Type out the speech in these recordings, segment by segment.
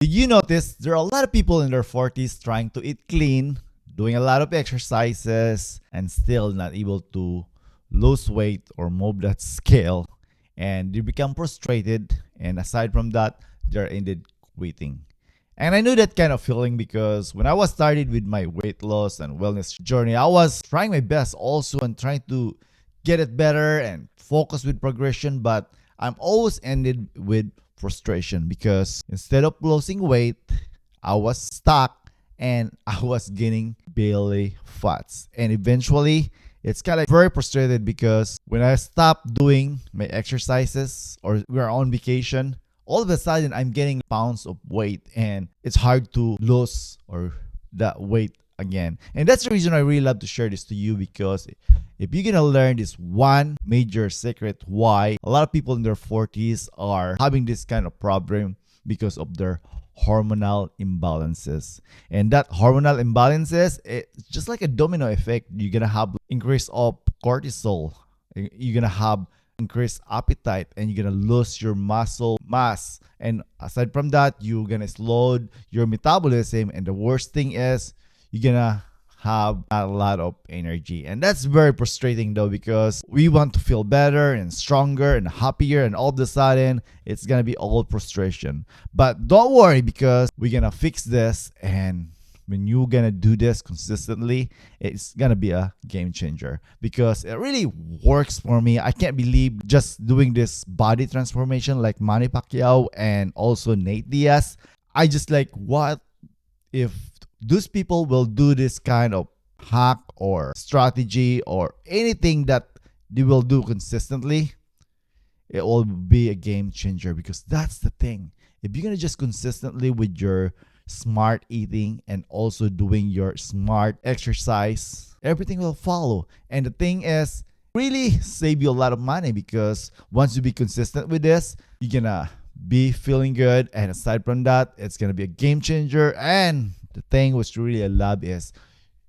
Did you notice there are a lot of people in their 40s trying to eat clean, doing a lot of exercises, and still not able to lose weight or move that scale? And they become frustrated. And aside from that, they're ended quitting. And I knew that kind of feeling because when I was started with my weight loss and wellness journey, I was trying my best also and trying to get it better and focus with progression, but I'm always ended with frustration because instead of losing weight, I was stuck and I was gaining belly fats. And eventually, it's kind of very frustrated because when I stopped doing my exercises or we are on vacation, all of a sudden I'm getting pounds of weight and it's hard to lose or that weight again. And that's the reason I really love to share this to you because if you're gonna learn this one major secret why a lot of people in their 40s are having this kind of problem because of their hormonal imbalances. And that hormonal imbalances, it's just like a domino effect. You're gonna have increase of cortisol. You're gonna have increased appetite and you're gonna lose your muscle mass. And aside from that, you're gonna slow your metabolism. And the worst thing is you're gonna have a lot of energy. And that's very frustrating though because we want to feel better and stronger and happier, and all of a sudden it's gonna be all frustration. But don't worry because we're gonna fix this, and when you're gonna do this consistently, it's gonna be a game changer because it really works for me. I can't believe just doing this body transformation like Manny Pacquiao and also Nate Diaz. I just like, what if those people will do this kind of hack or strategy or anything that they will do consistently? It will be a game changer because that's the thing. If you're gonna just consistently with your smart eating and also doing your smart exercise, everything will follow. And the thing is, really save you a lot of money because once you be consistent with this, you're gonna be feeling good. And aside from that, it's gonna be a game changer. And the thing which really I love is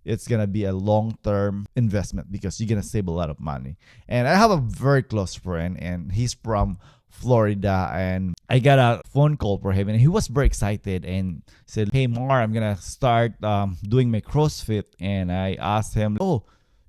it's gonna be a long-term investment because you're gonna save a lot of money. And I have a very close friend and he's from Florida, and I got a phone call for him and he was very excited and said, "Hey Mar, I'm gonna start doing my CrossFit." And I asked him, "Oh,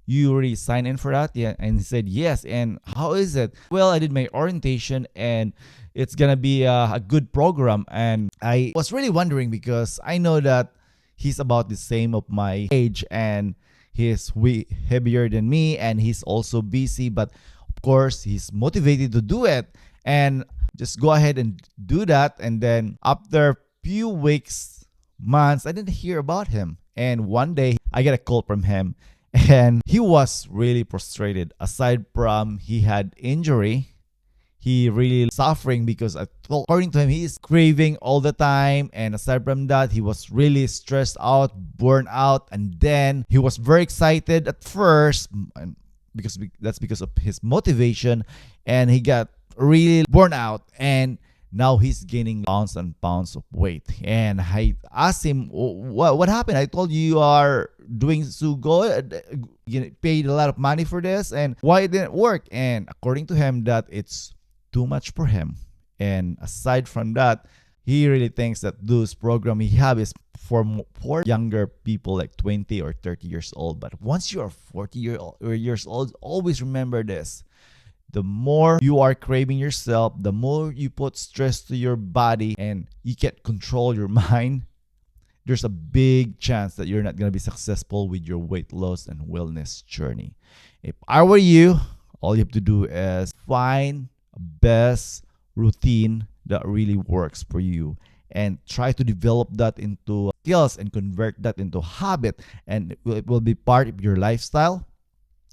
you already signed in for that?" Yeah. And he said, "Yes." "And how is it?" "Well, I did my orientation and it's gonna be a good program." And I was really wondering because I know that he's about the same of my age and he's way heavier than me and he's also busy, but of course he's motivated to do it. And just go ahead and do that. And then after few weeks, months, I didn't hear about him. And one day I get a call from him and he was really frustrated. Aside from he had injury, he really suffering because according to him, he is craving all the time. And aside from that, he was really stressed out, burned out. And then he was very excited at first and because that's because of his motivation. And he got really burned out. And now he's gaining pounds and pounds of weight. And I asked him, what happened? I told you you are doing so good. You paid a lot of money for this. And why it didn't work? And according to him, that it's too much for him. And aside from that, he really thinks that those program he have is for younger people like 20 or 30 years old. But once you are 40 years old, always remember this. The more you are craving yourself, the more you put stress to your body and you can't control your mind, there's a big chance that you're not going to be successful with your weight loss and wellness journey. If I were you, all you have to do is find a best routine that really works for you and try to develop that into skills and convert that into habit, and it will be part of your lifestyle.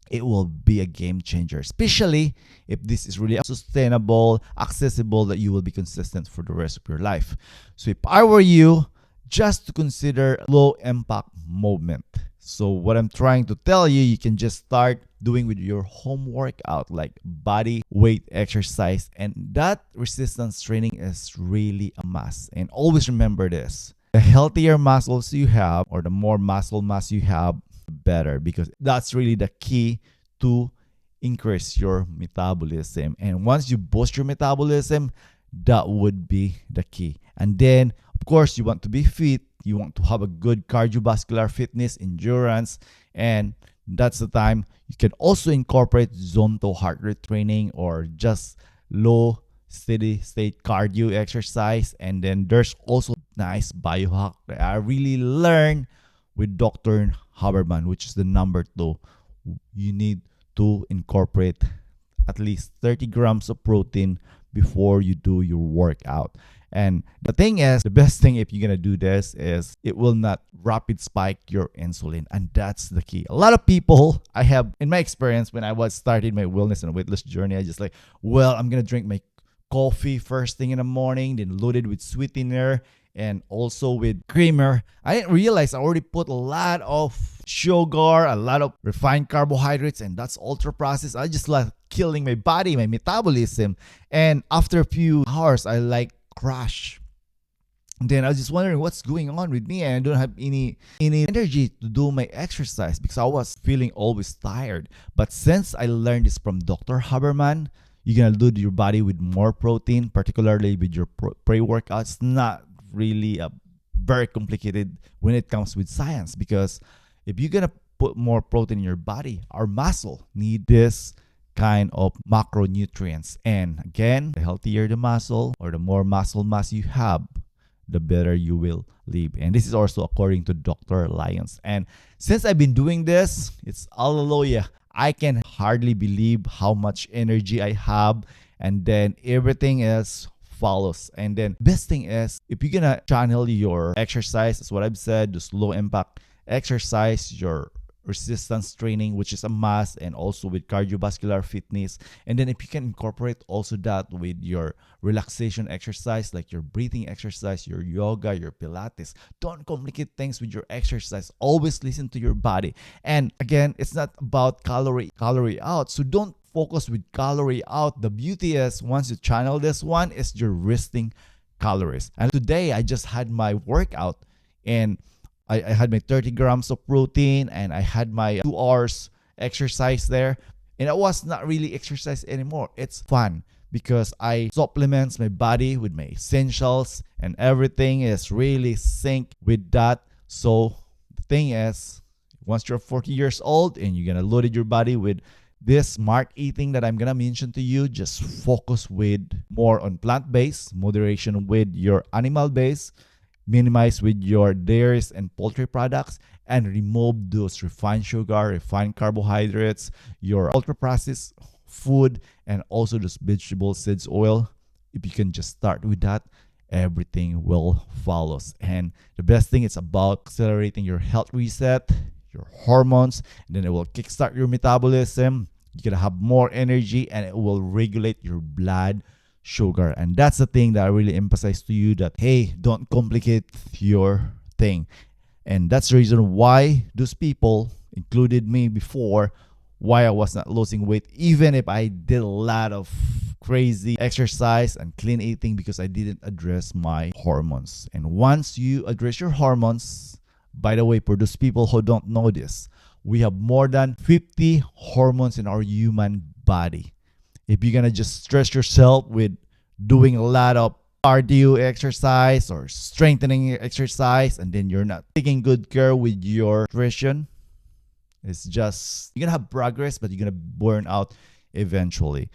It will be a game changer, especially if this is really sustainable, accessible, that you will be consistent for the rest of your life. So if I were you, just to consider low impact movement. So what I'm trying to tell you, you can just start doing with your home workout like body weight exercise, and that resistance training is really a must. And always remember this. The healthier muscles you have or the more muscle mass you have, better, because that's really the key to increase your metabolism. And once you boost your metabolism, that would be the key. And then, of course, you want to be fit. You want to have a good cardiovascular fitness, endurance, and that's the time you can also incorporate zone 2 heart rate training or just low steady state cardio exercise. And then there's also nice biohack that I really learned with Dr. Haberman, which is the number 2. You need to incorporate at least 30 grams of protein before you do your workout. And the thing is, the best thing if you're going to do this is it will not rapid spike your insulin. And that's the key. A lot of people, I have, in my experience, when I was starting my wellness and weight loss journey, I just like, well, I'm going to drink my coffee first thing in the morning, then loaded with sweetener and also with creamer. I didn't realize I already put a lot of sugar, a lot of refined carbohydrates, and that's ultra processed. I just like killing my body, my metabolism. And after a few hours, I like crash. Then I was just wondering what's going on with me, and I don't have any energy to do my exercise because I was feeling always tired. But since I learned this from Dr. Haberman, you're gonna load your body with more protein, particularly with your pre-workout. It's not really very complicated when it comes with science, because if you're gonna put more protein in your body, our muscle need this kind of macronutrients. And again, the healthier the muscle or the more muscle mass you have, the better you will live. And this is also according to Dr. Lyons. And since I've been doing this, it's hallelujah. I can hardly believe how much energy I have, and then everything else follows. And then best thing is, if you're gonna channel your exercise, as what I've said, just low impact exercise, your resistance training, which is a must, and also with cardiovascular fitness. And then if you can incorporate also that with your relaxation exercise, like your breathing exercise, your yoga, your Pilates, don't complicate things with your exercise. Always listen to your body. And again, it's not about calorie out. So don't focus with calorie out. The beauty is once you channel this one is you're resting calories. And today I just had my workout, and I had my 30 grams of protein, and I had my 2 hours exercise there. And it was not really exercise anymore. It's fun because I supplements my body with my essentials, and everything is really sync with that. So the thing is, once you're 40 years old and you're going to load your body with this smart eating that I'm going to mention to you, just focus with more on plant-based, moderation with your animal-based, minimize with your dairies and poultry products, and remove those refined sugar, refined carbohydrates, your ultra-processed food, and also those vegetable seeds oil. If you can just start with that, everything will follow. And the best thing is about accelerating your health reset, your hormones, and then it will kickstart your metabolism. You're gonna have more energy, and it will regulate your blood sugar. And that's the thing that I really emphasize to you, that hey, don't complicate your thing. And that's the reason why those people included me before, why I was not losing weight, even if I did a lot of crazy exercise and clean eating, because I didn't address my hormones. And once you address your hormones, by the way, for those people who don't know this, we have more than 50 hormones in our human body. If you're gonna just stress yourself with doing a lot of cardio exercise or strengthening exercise, and then you're not taking good care with your nutrition, it's just, you're gonna have progress, but you're gonna burn out eventually.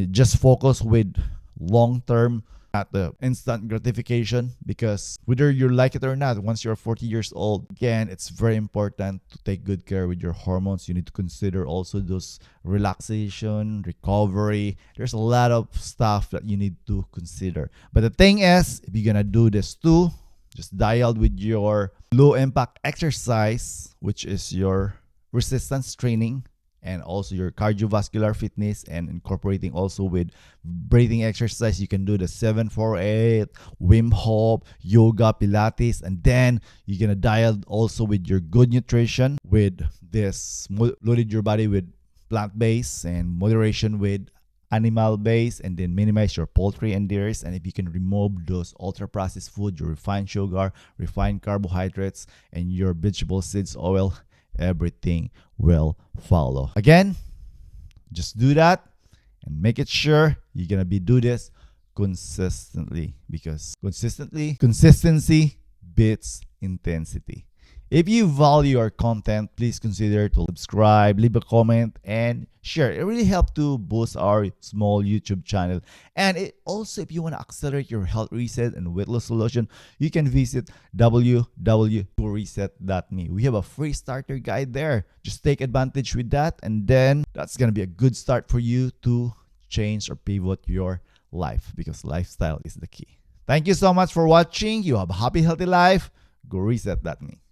Just focus with long-term, not the instant gratification, because whether you like it or not, once you're 40 years old, again, it's very important to take good care with your hormones. You need to consider also those relaxation, recovery. There's a lot of stuff that you need to consider. But the thing is, if you're gonna do this too, just dial with your low impact exercise, which is your resistance training, and also your cardiovascular fitness, and incorporating also with breathing exercise. You can do the 7-4-8, Wim Hof, yoga, Pilates, and then you're gonna dial also with your good nutrition, with this loaded your body with plant-based and moderation with animal-based, and then minimize your poultry and dairies. And if you can remove those ultra-processed food, your refined sugar, refined carbohydrates, and your vegetable seeds oil, everything will follow. Again, just do that and make it sure you're gonna be do this consistently, because consistency beats intensity. If you value our content, please consider to subscribe, leave a comment, and share. It really helps to boost our small YouTube channel. And it also, if you want to accelerate your health reset and weight loss solution, you can visit www.reset.me. We have a free starter guide there. Just take advantage with that, and then that's gonna be a good start for you to change or pivot your life, because lifestyle is the key. Thank you so much for watching. You have a happy, healthy life. Go reset.me.